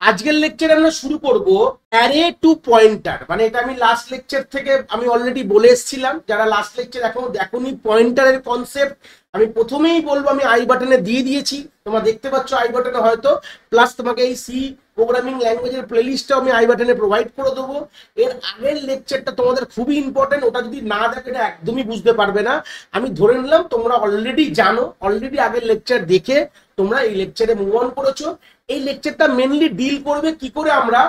আজকের লেকচারে আমরা শুরু করব অ্যারে টু পয়েন্টার। মানে এটা আমি লাস্ট লেকচার থেকে আমি অলরেডি বলে এসেছিলাম, যারা লাস্ট লেকচার এখনো দেখোনি পয়েন্টারের কনসেপ্ট আমি প্রথমেই বলবো, আমি আই বাটনে দিয়ে দিয়েছি, তোমরা দেখতে পাচ্ছ আই বাটনে হয়তো, প্লাস তোমাকে এই সি প্রোগ্রামিং ল্যাঙ্গুয়েজের প্লেলিস্টটাও আমি আই বাটনে প্রোভাইড করে দেবো। এর আগের লেকচারটা তোমাদের খুবই ইম্পর্টেন্ট, ওটা যদি না দেখো এটা একদমই বুঝতে পারবে না। আমি ধরে নিলাম তোমরা অলরেডি জানো, অলরেডি আগের লেকচার দেখে তোমরা এই লেকচারে মুভ অন করেছো। এই লেকচারটা মেনলি ডিল করবে কি করে আমরা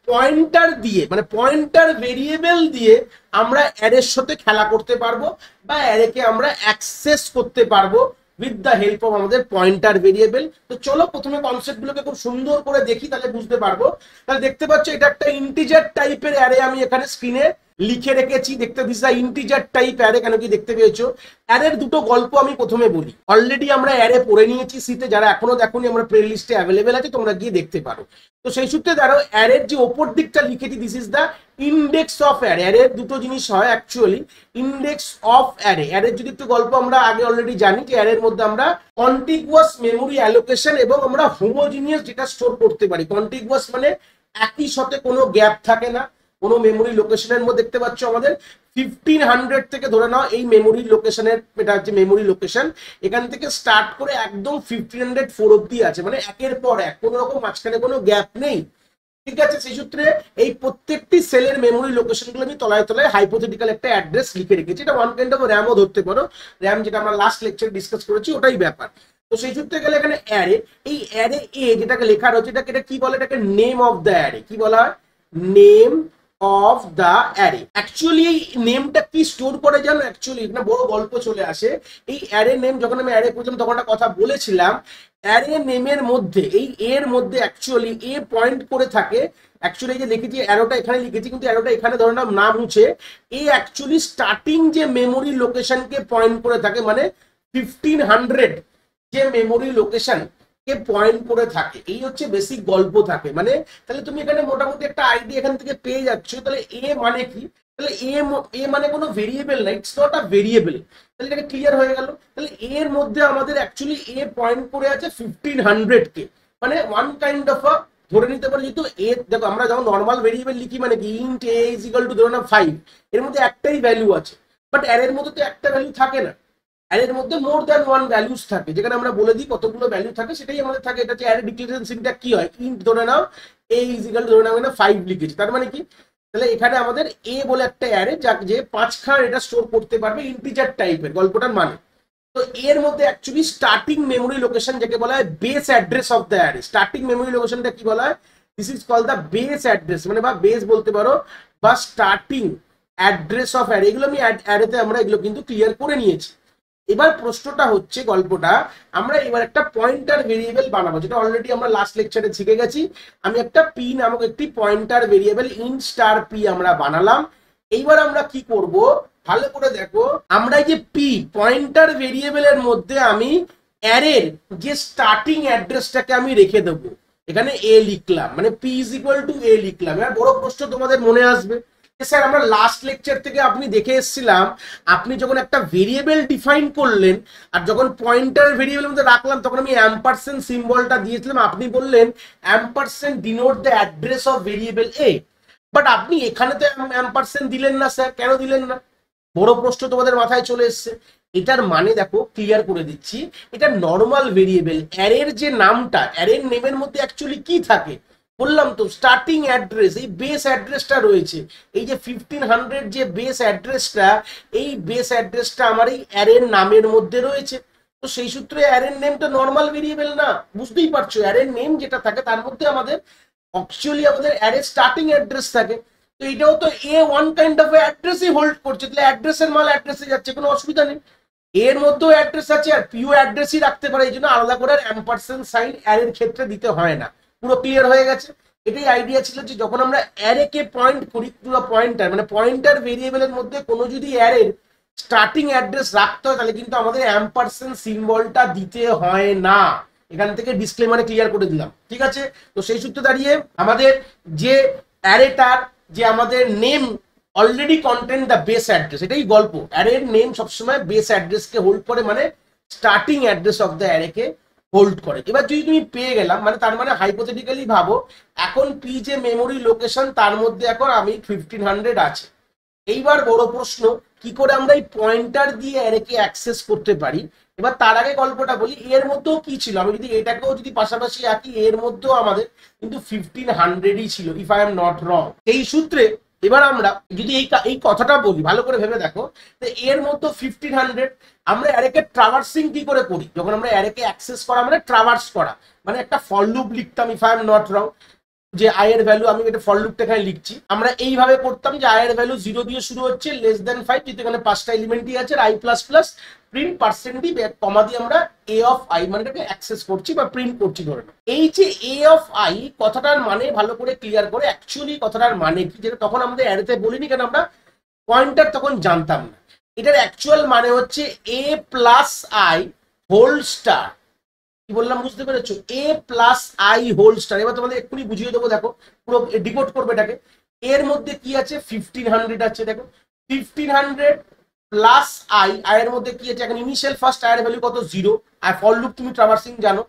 পয়েন্টার দিয়ে, মানে পয়েন্টার ভেরিয়েবল দিয়ে আমরা অ্যারের সাথে খেলা করতে পারবো বা অ্যারেকে আমরা অ্যাক্সেস করতে পারবো উইথ দ্য হেল্প অফ আমাদের পয়েন্টার ভেরিয়েবল। তো চলো প্রথমে কনসেপ্টগুলোকে খুব সুন্দর করে দেখি, তাহলে বুঝতে পারবো। তাহলে দেখতে পাচ্ছ এটা একটা ইন্টিজার টাইপের অ্যারে আমি এখানে স্ক্রিনে লিখে রেখেছি। দেখতে দিস ইন্টিজার টাইপ অ্যারে, কেন কি দেখতে পেয়েছো? অ্যারের দুটো গল্প আমি প্রথমে বলি। অলরেডি আমরা অ্যারে পড়ে নিয়েছি সিতে, যারা এখনো দেখোনি আমরা প্লে লিস্টে অ্যাভেলেবেল আছে, তোমরা গিয়ে দেখতে পারো। তো সেই সূত্রে ধরো অ্যারের যে ওপর দিকটা লিখেছি, this is the index of array. অ্যারের দুটো জিনিস হয় অ্যাকচুয়ালি, ইন্ডেক্স অফ অ্যারে। অ্যারের যদি একটু গল্প আমরা আগে অলরেডি জানি যে অ্যারের মধ্যে আমরা কন্টিগুয়াস মেমোরি অ্যালোকেশন এবং আমরা হোমোজিনিয়াস যেটা স্টোর করতে পারি। কন্টিগুয়াস মানে একই সাথে কোনো গ্যাপ থাকে না কোনো মেমোরি লোকেশনের মধ্যে। দেখতে পাচ্ছ আমাদের 1500 থেকে ধরে নাও এই মেমোরি লোকেশনের, এটা হচ্ছে মেমোরি লোকেশন, এখান থেকে স্টার্ট করে একদম 1504 অব্দি আছে, মানে একের পর এক, কোনো রকম মাঝখানে কোনো গ্যাপ নেই। ঠিক আছে, সেই সূত্রে এই প্রত্যেকটি সেলের মেমোরি লোকেশন গুলো আমি তলায় তলায় হাইপোথেটিক্যাল একটা অ্যাড্রেস লিখে রেখেছি। এটা ওয়ান কাইন্ড অফ র্যামও ধরতে পারো, র্যাম যেটা আমরা লাস্ট লেকচার ডিসকাস করেছি ওটাই ব্যাপার। তো সেই সূত্রে গেলে এখানে অ্যারে, এই অ্যারে এ যেটাকে লেখা রয়েছে এটাকে এটা কি বলে? এটাকে নেম অফ দ্য অ্যারে। কি বলা হয়? Name of the array. Actually এই নেমটা কি স্টোর করে জানো? অ্যাকচুয়ালি না বড় গল্প চলে আসে। এই অ্যারে নেম যখন আমি অ্যারে করলাম তখন একটা কথা বলেছিলাম, অ্যারে নেমের মধ্যে এই এর মধ্যে অ্যাকচুয়ালি এ পয়েন্ট করে থাকে। অ্যাকচুয়ালি যে লিখেছি অ্যারোটা এখানে লিখেছি, কিন্তু অ্যারোটা এখানে ধরে না মুছে, এ অ্যাকচুয়ালি স্টার্টিং যে মেমোরি লোকেশনকে পয়েন্ট করে থাকে, মানে 1500 যে মেমোরি লোকেশন কে পয়েন্ট করে থাকে। এই হচ্ছে বেসিক গল্প থাকে। মানে তাহলে তুমি এখানে মোটামুটি একটা আইডিয়া এখান থেকে পেয়ে যাচ্ছ। তাহলে এ মানে কি? তাহলে এ মানে কোনো ভেরিয়েবল না, ইটস নট আ ভেরিয়েবল। তাহলে এটা ক্লিয়ার হয়ে গেল। তাহলে এর মধ্যে আমাদের অ্যাকচুয়ালি এ পয়েন্ট করে আছে 1500 কে, মানে ওয়ান কাইন্ড অফ আ, ধরে নিতে পারি যেহেতু এ, দেখো আমরা যখন নর্মাল ভেরিয়েবল লিখি মানে কি int A is equal two ধরো না 5, এর মধ্যে একটাই ভ্যালু আছে। বাট অ্যারের মধ্যে তো একটা ভ্যালু থাকে না, অ্যারের মধ্যে মোর দ্যান ওয়ান ভ্যালুস থাকে, যেখানে আমরা বলে দিই কতগুলো ভ্যালু থাকে সেটাই আমাদের থাকে। এটা হচ্ছে অ্যারে ডিক্লারেশন সিনট্যাক্স। কি হয়? ইন্ট ধরে নাও এ ইজ ইকুয়াল টু ধরে নাও এখানে 5 লিখেছি, তার মানে কি? তাহলে এখানে আমাদের এ বলে একটা অ্যারে যাক যে 5 খান এটা স্টোর করতে পারবে, ইন্টিজার টাইপের গল্পটার মানে। তো এর মধ্যে অ্যাকচুয়ালি স্টার্টিং মেমোরি লোকেশন যাকে বলা হয় base address of the array. Starting memory লোকেশনটা কি বলা হয়? This is called the base address, মানে বা বেস বলতে পারো বা স্টার্টিং অ্যাড্রেস অফ অ্যারে। এগুলো আমি অ্যারেতে আমরা এগুলো কিন্তু ক্লিয়ার করে নিয়েছি। এবার প্রশ্নটা হচ্ছে, গল্পটা আমরা এবার একটা পয়েন্টার ভেরিয়েবল বানাবো, যেটা অলরেডি আমরা লাস্ট লেকচারে শিখে গেছি। আমি একটা পি নামক একটি pointer variable int star P আমরা বানালাম। এইবার আমরা কি করব ভালো করে দেখো, আমরা এই যে পি পয়েন্টার ভেরিয়েবলের মধ্যে আমি অ্যারের যে স্টার্টিং অ্যাড্রেসটাকে আমি রেখে দেবো, এখানে এ লিখলাম, মানে পি ইজ ইকুয়াল টু এ লিখলাম। এবার বড় প্রশ্ন তোমাদের মনে আসবে, স্যার আমরা লাস্ট লেকচার থেকে আপনি দেখে এসেছিলাম আপনি যখন একটা ভেরিয়েবল ডিফাইন করলেন আর যখন পয়েন্টার ভেরিয়েবলের মধ্যে রাখলাম তখন আমি অ্যাম্পারসেন্ট সিম্বলটা দিয়েছিলাম, আপনি বললেন ampersand denote the address of variable A. But আপনি এখানে তো অ্যাম্পারসেন্ট দিলেন না স্যার, কেন দিলেন না? বড় প্রশ্ন তোমাদের মাথায় চলে এসছে। এটার মানে দেখো ক্লিয়ার করে দিচ্ছি, এটা নর্মাল ভেরিয়েবল। অ্যারের যে নামটা, অ্যারের নেমের মধ্যে অ্যাকচুয়ালি কি থাকে বললাম তো, স্টার্টিং অ্যাড্রেস, এই বেস অ্যাড্রেসটা রয়েছে। এই যে 1500 যে বেস অ্যাড্রেসটা, এই বেস অ্যাড্রেসটা আমার এই অ্যারের নামের মধ্যে রয়েছে। তো সেই সূত্রে অ্যারের নেমটা নর্মাল ভেরিয়েবল না, বুঝতেই পারছো। অ্যারের নেম যেটা থাকে তার মধ্যে আমাদের অ্যাকচুয়ালি আমাদের অ্যারে স্টার্টিং অ্যাড্রেস থাকে। তো এটাও তো এ ওয়ান কাইন্ড অফ অ্যাড্রেসই হোল্ড করছে, তাহলে অ্যাড্রেসের মাল অ্যাড্রেসে যাচ্ছে, কোনো অসুবিধা নেই। এর মধ্যেও অ্যাড্রেস আছে আর পিও অ্যাড্রেসই রাখতে পারে, এই জন্য আলাদা করে অ্যাম্পারসেন্ট সাইন অ্যারের ক্ষেত্রে দিতে হয় না। পুরো ক্লিয়ার হয়ে গেছে? এটাই আইডিয়া ছিল যে যখন আমরা অ্যারেকে পয়েন্ট করি, পুরো পয়েন্টার মানে পয়েন্টার ভেরিয়েবলের মধ্যে কোনো যদি অ্যারের স্টার্টিং অ্যাড্রেস রাখতে হয় তাহলে কিন্তু আমাদের অ্যাম্পারসেন্ট সিম্বলটা দিতে হয় না। এখান থেকে ডিসক্লেমারে ক্লিয়ার করে দিলাম, ঠিক আছে? তো সেই সূত্রে দাঁড়িয়ে আমাদের যে অ্যারেটার যে আমাদের name already content the base address, এটাই গল্প। অ্যারের নেম সবসময় বেস অ্যাড্রেসকে হোল্ড করে, মানে স্টার্টিং অ্যাড্রেস অফ দ্য অ্যারেকে হোল্ড করে। এবার যদি তুমি পেয়ে গেলাম মানে তার মানে হাইপোথেটিক্যালি ভাবো এখন পি যে মেমোরি লোকেশন তার মধ্যে এখন আমি 1500 আছে। এইবার বড় প্রশ্ন, কি করে আমরা এই পয়েন্টার দিয়ে অ্যারেকে অ্যাক্সেস করতে পারি। এবার তার আগে গল্পটা বলি, এর মধ্যেও কি ছিল, আমি যদি এটাকেও যদি পাশাপাশি আঁকি এর মধ্যেও আমাদের কিন্তু 1500ই ছিল, if I am not wrong. এই সূত্রে এবার আমরা যদি এই কথাটা বলি ভালো করে ভেবে দেখো, তো এর মধ্যে 1500 আমরা অ্যারেকে ট্রাভার্সিং কি করে করি, যখন আমরা অ্যারেকে অ্যাক্সেস করা মানে ট্রাভার্স করা মানে একটা ফর লুপ লিখতাম, if I am not wrong, যে আই এর ভ্যালু আমি এটা ফর লুপটা এখানে লিখছি, আমরা এইভাবে করতাম যে আই এর ভ্যালু 0 দিয়ে শুরু হচ্ছে, লেস দেন 5, যেহেতু এখানে 5টা এলিমেন্টই আছে, আই প্লাস প্লাস প্রিন্ট পার্সেন্টই কমা দিয়ে আমরা এ অফ আই মানে এটাকে অ্যাক্সেস করছি বা প্রিন্ট করছি ধরে। এই যে এ অফ আই কথাটার মানে ভালো করে ক্লিয়ার করে, অ্যাকচুয়ালি কথাটার মানে কি, যেটা তখন আমাদের অ্যারেতে বলিনি কেন আমরা পয়েন্টার তখন জানতাম না। এটার অ্যাকচুয়াল মানে হচ্ছে এ প্লাস আই হোল স্টার। কি বললাম বুঝতে পেরেছো, এ প্লাস আই হোল স্টার। এবার তোমাদের এক্ষুনি বুঝিয়ে দেবো, দেখো পুরো ডিকোড করবে এটাকে। এর মধ্যে কি আছে 1500 আছে, দেখো 1500 প্লাস আই, আই এর মধ্যে কি আছে এখন ইনিশিয়াল ফার্স্ট আই এর ভ্যালু কত 0, আর ফর লুপ তুমি ট্রাভার্সিং জানো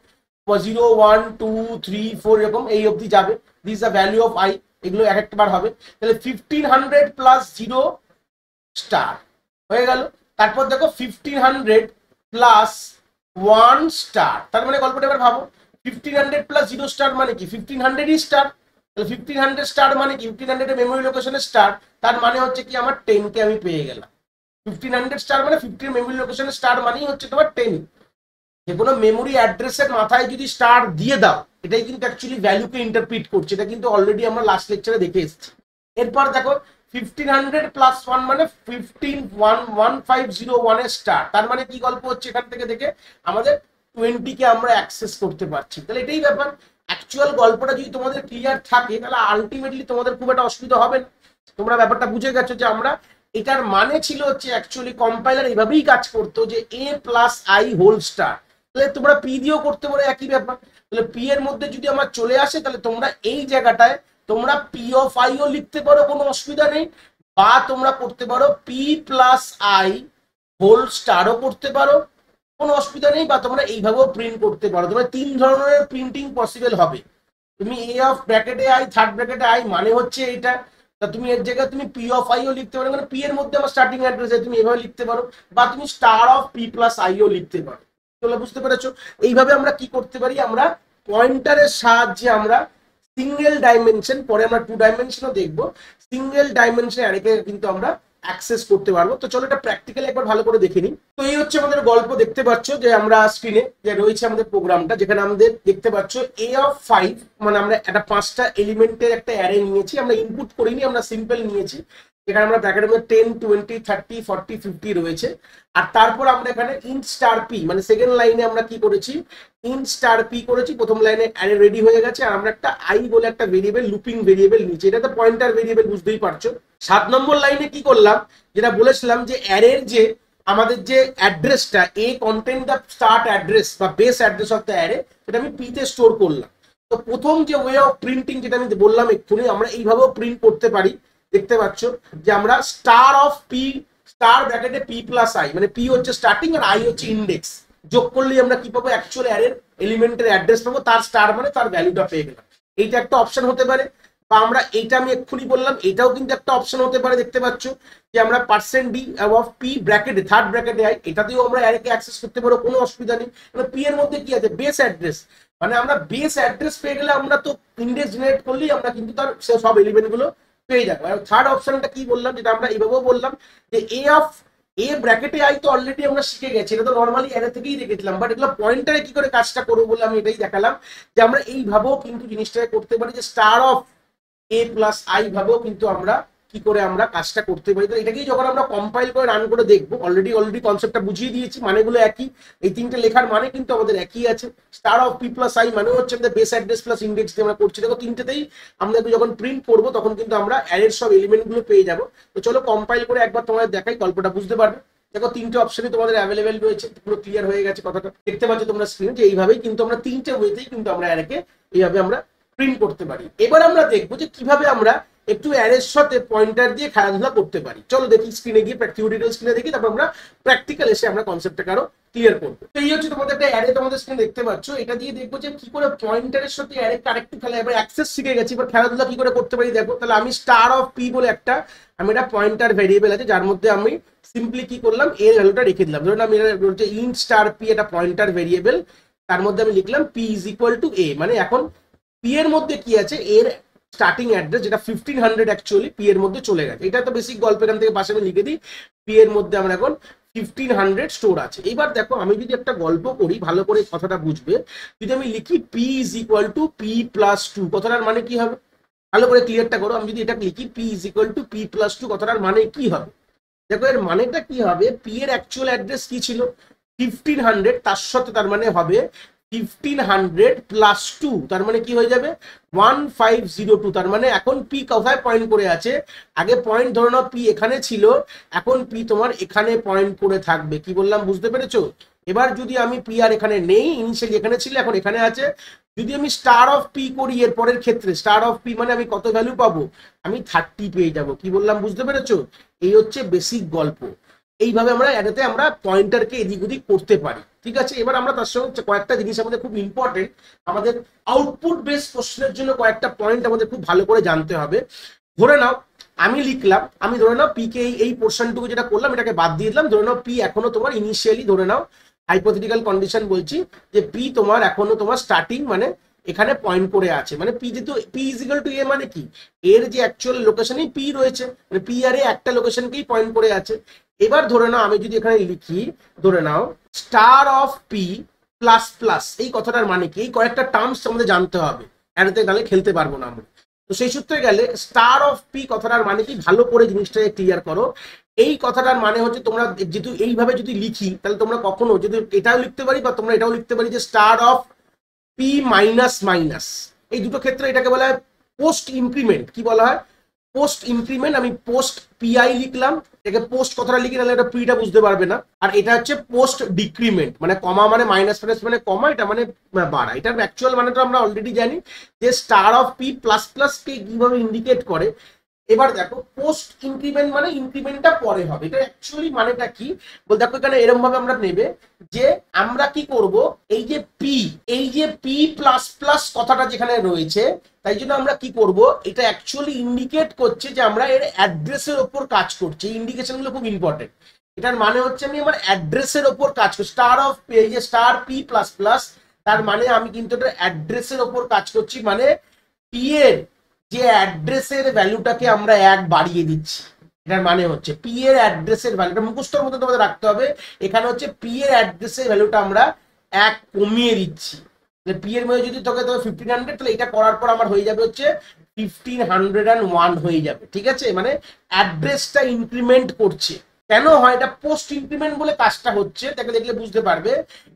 0 1 2 3 4 এরকম এই অবধি যাবে, this the value of I, এগুলো এক একবার হবে। তাহলে 1500 প্লাস 0 স্টার হয়ে গেল। তারপর দেখো 1500 প্লাস 1 স্টার, তার মানে গল্পটা এবার ভাবো 1500 প্লাস 0 স্টার মানে কি 1500 স্টার। তাহলে 1500 স্টার মানে কি 1500 এর মেমোরি লোকেশনের স্টার, তার মানে হচ্ছে কি আমার 10 কে আমি পেয়ে গেলাম। 1500 স্টার মানে 15 মেমোরি লোকেশনের স্টার মানেই হচ্ছে তোমার 10। যে কোনো মেমোরি অ্যাড্রেসের মাথায় যদি স্টার দিয়ে দাও, এটাই কিন্তু অ্যাকচুয়ালি ভ্যালুকে ইন্টারপ্রিট করছে, এটা কিন্তু অলরেডি আমরা লাস্ট লেকচারে দেখে এসেছি। এরপর দেখো 1500 প্লাস 1 মানে 1501 এর স্টার, তার মানে কি গল্প হচ্ছে এখান থেকে দেখে আমাদের 20 কে আমরা অ্যাক্সেস করতে পারছি। তাহলে এটাই ব্যাপার, অ্যাকচুয়াল গল্পটা যদি তোমাদের ক্লিয়ার থাকে তাহলে আলটিমেটলি তোমাদের খুব একটা অসুবিধা হবে না। তোমরা ব্যাপারটা বুঝে গেছো যে আমরা এটার মানে ছিল হচ্ছে অ্যাকচুয়ালি কম্পাইলার এইভাবেই কাজ করতো যে এ প্লাস আই হোল স্টার। তাহলে তোমরা পি দিয়েও করতে পারো একই ব্যাপার। তাহলে পি এর মধ্যে যদি আমার চলে আসে তাহলে তোমরা এই জায়গাটায় তোমরা পি অফ আইও লিখতে পারো, কোনো অসুবিধা নেই, বা তোমরা করতে পারো পি প্লাস আই হোল স্টারও করতে পারো, কোনো অসুবিধা নেই, বা তোমরা এইভাবেও প্রিন্ট করতে পারো। তোমরা 3 ধরনের প্রিন্টিং পসিবল হবে। তুমি এ অফ ব্র্যাকেটে আই থার্ড ব্র্যাকেটে আই মানে হচ্ছে এইটা, তা তুমি এর জায়গায় তুমি পি অফ আইও লিখতে পারো, মানে পি এর মধ্যে আমার স্টার্টিং অ্যাড্রেস আছে তুমি এভাবে লিখতে পারো, বা তুমি স্টার অফ পি প্লাস আইও লিখতে পারো। তোমরা বুঝতে পেরেছো এইভাবে আমরা কি করতে পারি, আমরা পয়েন্টারের সাহায্যে আমরা সিঙ্গেল ডাইমেনশন, পরে আমরা 2 ডাইমেনশনও দেখবো, সিঙ্গেল ডাইমেনশন অ্যারেকে কিন্তু আমরা অ্যাক্সেস করতে পারবো। তো চলো এটা প্র্যাকটিক্যালি একবার ভালো করে দেখে নিই। তো এই হচ্ছে আমাদের গল্প, দেখতে পাচ্ছ যে আমরা স্ক্রিনে যে রয়েছে আমাদের প্রোগ্রামটা, যেখানে আমাদের দেখতে পাচ্ছ এ অফ 5 মানে আমরা একটা 5টা এলিমেন্টের একটা অ্যারে নিয়েছি, আমরা ইনপুট করিনি, আমরা সিম্পল নিয়েছি, এখানে আমরা ব্র্যাকেটের মধ্যে 10 20 30 40 50 রয়েছে। আর তারপর আমরা এখানে ইন্ট স্টার পি মানে সেকেন্ড লাইনে আমরা কি করেছি ইন্ট স্টার পি করেছি, প্রথম লাইনে অ্যারে রেডি হয়ে গেছে, আর আমরা একটা আই বলে একটা ভেরিয়েবল লুপিং ভেরিয়েবল নিচে, এটা তো পয়েন্টার ভেরিয়েবল বুঝতেই পারছো। 7 নম্বর লাইনে কি করলাম, যেটা বলেছিলাম যে অ্যারের যে আমাদের যে অ্যাড্রেসটা এ কন্টেন্ট দ্য স্টার্ট অ্যাড্রেস বা base address of the array, সেটা আমি পি তে স্টোর করলাম। তো প্রথম যে ওয়ে অফ প্রিন্টিং যেটা আমি বললাম এক্ষুনি, আমরা এইভাবেও প্রিন্ট করতে পারি। দেখতে পাচ্ছ যে আমরা স্টার অফ পি স্টার ব্র্যাকেটে পি প্লাস আই মানে পি হচ্ছে স্টার্টিং আর আই হচ্ছে ইন্ডেক্স, যোগ করলেই আমরা কি পাবো অ্যাকচুয়াল অ্যারের এলিমেন্টের অ্যাড্রেস পাবো, তার স্টার মানে তার ভ্যালুটা পেয়ে গেলাম। এইটা একটা অপশন হতে পারে, বা আমরা এইটা আমি এক্ষুনি বললাম এটাও কিন্তু একটা অপশন হতে পারে। দেখতে পাচ্ছ যে আমরা %d অফ পি ব্র্যাকেটে থার্ড ব্র্যাকেটে আই, এটাতেও আমরা অ্যারেকে অ্যাক্সেস করতে পারো, কোনো অসুবিধা নেই। পি এর মধ্যে কি আছে বেস অ্যাড্রেস, মানে আমরা বেস অ্যাড্রেস পেয়ে গেলে আমরা তো ইন্ডেক্স জেনারেট করলেই আমরা কিন্তু তার সব এলিমেন্ট গুলো পেয়ে যাবো। আর থার্ড অপশনটা কি বললাম, যেটা আমরা এইভাবেও বললাম যে এ অফ এ ব্র্যাকেটে আই তো অলরেডি আমরা শিখে গেছি, এটা তো নর্মালি অ্যারে থেকেই দেখেছিলাম, বাট এগুলো পয়েন্টারে কি করে কাজটা করবো বলে আমি এটাই দেখালাম যে আমরা এইভাবেও কিন্তু জিনিসটাকে করতে পারি, যে star of A plus I ভাবেও কিন্তু আমরা কি করে আমরা কাজটা করতে পারি। তো এটাকেই যখন আমরা কম্পাইল করে রান করে দেখবো, অলরেডি কনসেপ্টটা বুঝিয়ে দিয়েছি, মানেগুলো একই, এই তিনটে লেখার মানে কিন্তু আমাদের একই আছে। Star of P plus I মানে হচ্ছে আমাদের বেস অ্যাড্রেস প্লাস ইন্ডেক্স দিয়ে আমরা করছি। দেখো তিনটেতেই আমরা যখন প্রিন্ট করবো তখন কিন্তু আমরা অ্যারের সব এলিমেন্ট গুলো পেয়ে যাবো। তো চলো কম্পাইল করে একবার তোমাদের দেখাই, গল্পটা বুঝতে পারবে। দেখো তিনটে অপশনই তোমাদের অ্যাভেলেবেল রয়েছে, পুরো ক্লিয়ার হয়ে গেছে কথাটা। দেখতে পাচ্ছ তোমরা স্ক্রিনে যে এইভাবেই কিন্তু আমরা তিনটে ওয়েতেই কিন্তু আমরা অ্যারেকে এইভাবে আমরা প্রিন্ট করতে পারি। এবার আমরা দেখবো যে কিভাবে আমরা একটু অ্যারের সাথে পয়েন্টার দিয়ে খেলাধুলা করতে পারি। চলো দেখি স্ক্রিনে গিয়ে থিওরিটিক্যাল স্ক্রিনে দেখি, তারপর আমরা প্র্যাকটিক্যাল এসে আমরা কনসেপ্টটাকে আরো ক্লিয়ার করবো। তো এই হচ্ছে তোমাদের একটা অ্যারে তোমাদের স্ক্রিনে দেখতে পাচ্ছ, এটা দিয়ে দেখবো যে কি করে পয়েন্টারের সাথে অ্যারে কারেক্ট খেলা। এবার অ্যাক্সেস শিখে গেছি, এবার খেলাধুলা কি করে করতে পারি দেখো। তাহলে আমি স্টার অফ পি বলে একটা আমি এটা পয়েন্টার ভেরিয়েবল আছে, যার মধ্যে আমি সিম্পলি কি করলাম এর ভ্যালুটা রেখে দিলাম। ধরুন আমি বলছি ইন্ট স্টার পি, এটা পয়েন্টার ভেরিয়েবল, তার মধ্যে আমি লিখলাম পি ইজ ইকুয়াল টু এ। মানে এখন পি এর মধ্যে কি আছে, এর স্টার্টিং অ্যাড্রেস যেটা 1500 অ্যাকচুয়ালি পি এর মধ্যে চলে গেছে। এটা তো বেসিক গল্প, এখান থেকে পাশে আমি লিখে দিই পি এর মধ্যে আমরা এখন 1500 স্টোর আছে। এবার দেখো আমি যদি একটা গল্প করি, ভালো করে কথাটা বুঝবে, যদি আমি লিখি P is equal to P plus two, কথাটার মানে কি হবে ভালো করে ক্লিয়ারটা করো। আমি যদি এটা লিখি P is equal to P plus two, কথাটার মানে কি হবে দেখো। এর মানেটা কি হবে, পি এর অ্যাকচুয়াল অ্যাড্রেস কি ছিল 1500, তার সাথে তার মানে হবে 1500 প্লাস টু, তার মানে কি হয়ে যাবে 1502। তার মানে এখন পি কোথায় পয়েন্ট করে আছে, আগে পয়েন্ট ধরে নাও পি এখানে ছিল, এখন পি তোমার এখানে পয়েন্ট করে থাকবে। কি বললাম বুঝতে পেরেছো? এবার যদি আমি পি আর এখানে নেই, ইনিশিয়ালি এখানে ছিল এখন এখানে আছে, যদি আমি স্টার অফ পি করি এর পরের ক্ষেত্রে, স্টার অফ পি মানে আমি কত ভ্যালু পাবো, আমি 30 পেয়ে যাবো। কি বললাম বুঝতে পেরেছো? এই হচ্ছে বেসিক গল্প। এইভাবে আমরা এটাতে আমরা পয়েন্টারকে এদিক ওদিক করতে পারি, ঠিক আছে। এবার আমরা তার সঙ্গে কয়েকটা জিনিস আমাদের খুব ইম্পর্টেন্ট, আমাদের আউটপুট বেস কোশ্চেনের জন্য কয়েকটা পয়েন্ট আমাদের খুব ভালো করে জানতে হবে। ধরে নাও আমি লিখলাম, আমি ধরে নাও পি কে এই পোর্শনটুকু যেটা করলাম এটাকে বাদ দিয়ে দিলাম। ধরে নাও পি এখনো তোমার ইনিশিয়ালি, ধরে নাও হাইপোথেটিক্যাল কন্ডিশন বলছি যে পি তোমার এখনো তোমার স্টার্টিং মানে এখানে পয়েন্ট করে আছে, মানে পি যেহেতু পি ইজিক্যাল টু এ, মানে কি এর যে অ্যাকচুয়াল লোকেশনই পি রয়েছে, মানে পি আর এ একটা লোকেশনকেই পয়েন্ট করে আছে। এবার ধরে নাও আমি যদি এখানে লিখি, ধরে নাও star of P plus plus, এই কথাটার মানে কি, এই কয়েকটা টার্মস আমাদের জানতে হবে, এটাতে গেলে খেলতে পারবো না আমরা। তো সেই সূত্রে গেলে স্টার অফ পি কথাটার মানে কি, ভালো করে জিনিসটাকে ক্লিয়ার করো। এই কথাটার মানে হচ্ছে তোমরা যেহেতু এইভাবে যদি লিখি, তাহলে তোমরা কখনো যদি এটাও লিখতে পারি বা তোমরা এটাও লিখতে পারি যে star of P minus minus, এই দুটো ক্ষেত্রে এটাকে বলা হয় পোস্ট ইনক্রিমেন্ট। কি বলা হয়? Post increment. আমি পোস্ট পিআই লিখলাম, এটাকে পোস্ট কথাটা লিখি, নাহলে এটা পিটা বুঝতে পারবে না। আর এটা হচ্ছে পোস্ট ডিক্রিমেন্ট, মানে কমা মানে মাইনাস মাইনাস মানে কমা, এটা মানে বাড়া। এটার অ্যাকচুয়াল মানেটা আমরা অলরেডি জানি যে star of P plus plus কে কিভাবে ইন্ডিকেট করে। এবার দেখো পোস্ট ইনক্রিমেন্ট মানে ইনক্রিমেন্টটা পরে হবে, এটা অ্যাকচুয়ালি মানেটা কি বল দেখো, এখানে এরকম ভাবে আমরা নেবে যে আমরা কি করব, এই যে পি প্লাস প্লাস কথাটা যেখানে রয়েছে, তাই জন্য আমরা কি করব, এটা অ্যাকচুয়ালি ইন্ডিকেট করছে যে আমরা এর অ্যাড্রেসের ওপর কাজ করছি। এই ইন্ডিকেশনগুলো খুব ইম্পর্টেন্ট। এটার মানে হচ্ছে আমি আমার অ্যাড্রেসের ওপর কাজ করছি। স্টার অফ এই যে স্টার পি প্লাস প্লাস, তার মানে আমি কিন্তু এটা অ্যাড্রেসের ওপর কাজ করছি, মানে পি এর যে অ্যাড্রেসের ভ্যালুটাকে আমরা 1 বাড়িয়ে দিচ্ছি। এটার মানে হচ্ছে পি এর অ্যাড্রেসের ভ্যালুটা মুখস্থর মধ্যে তোমাদের রাখতে হবে। এখানে হচ্ছে পি এর অ্যাড্রেসের ভ্যালুটা আমরা 1 কমিয়ে দিচ্ছি। পি এর মধ্যে যদি তোকে 1500, তাহলে এটা করার পর আমার হয়ে যাবে হচ্ছে 1501 হয়ে যাবে, ঠিক আছে। মানে অ্যাড্রেসটা ইনক্রিমেন্ট করছে। কেন হয় এটা পোস্ট ইনক্রিমেন্ট বলে কাজটা হচ্ছে, তাকে দেখলে বুঝতে পারবে।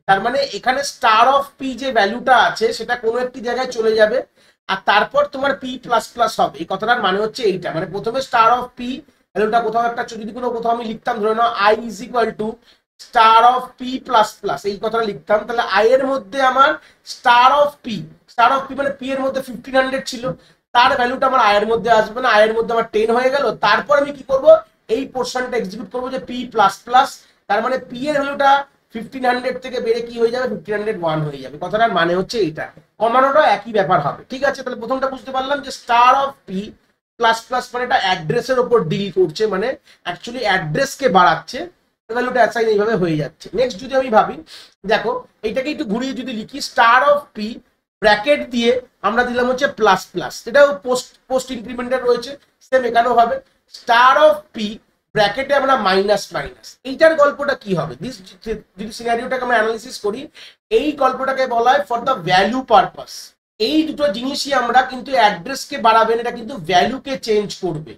তার মানে এখানে স্টার অফ পি যে ভ্যালুটা আছে সেটা কোনো একটি জায়গায় চলে যাবে, আর তারপর তোমার পি প্লাস প্লাস হবে। এই কথাটার মানে হচ্ছে এইটা, মানে প্রথমে স্টার অফ পি ভ্যালুটা কোথাও একটা, যদি কোথাও আমি লিখতাম, ধরে now I is equal to star of P plus plus, এই কথাটা লিখতাম, তাহলে আই এর মধ্যে আমার স্টার অফ পি মানে পি এর মধ্যে 1500 ছিল, তার ভ্যালুটা আমার আই এর মধ্যে আসবে না, আই এর মধ্যে আমার 10 হয়ে গেল। তারপর আমি কি করব, এই পোর্শনটা এক্সিকিউট করবো যে পি প্লাস প্লাস, তার মানে পি এর ভ্যালুটা 1500 থেকে বেড়ে কি হয়ে যাবে 1501 হয়ে যাবে। কথাটার মানে হচ্ছে এইটা, কমানোটা একই ব্যাপার হবে, ঠিক আছে। তাহলে প্রথমটা বুঝতে পারলাম যে star of P plus plus মানে এটা অ্যাড্রেসের উপর ডিল করছে, মানে অ্যাকচুয়ালি অ্যাড্রেসকে বাড়াচ্ছে, ভ্যালুটা অ্যাসাইন এইভাবে হয়ে যাচ্ছে। নেক্সট যদি আমি ভাবি, দেখো এইটাকে একটু ঘুরিয়ে যদি লিখি, স্টার অফ পি ব্র্যাকেট দিয়ে আমরা দিলাম হচ্ছে প্লাস প্লাস, এটাও পোস্ট ইনক্রিমেন্টাল রয়েছে, সেম এখানেও হবে স্টার অফ পি ব্র্যাকেটে আমরা মাইনাস মাইনাস। এইটার গল্পটা কি হবে, যদি সিনারিওটাকে আমরা অ্যানালিসিস করি, এই গল্পটাকে বলা হয় ফর দ্য ভ্যালু পারপাস। এই দুটো জিনিসই আমরা কিন্তু অ্যাড্রেসকে বাড়াবেন, এটা কিন্তু ভ্যালুকে চেঞ্জ করবে।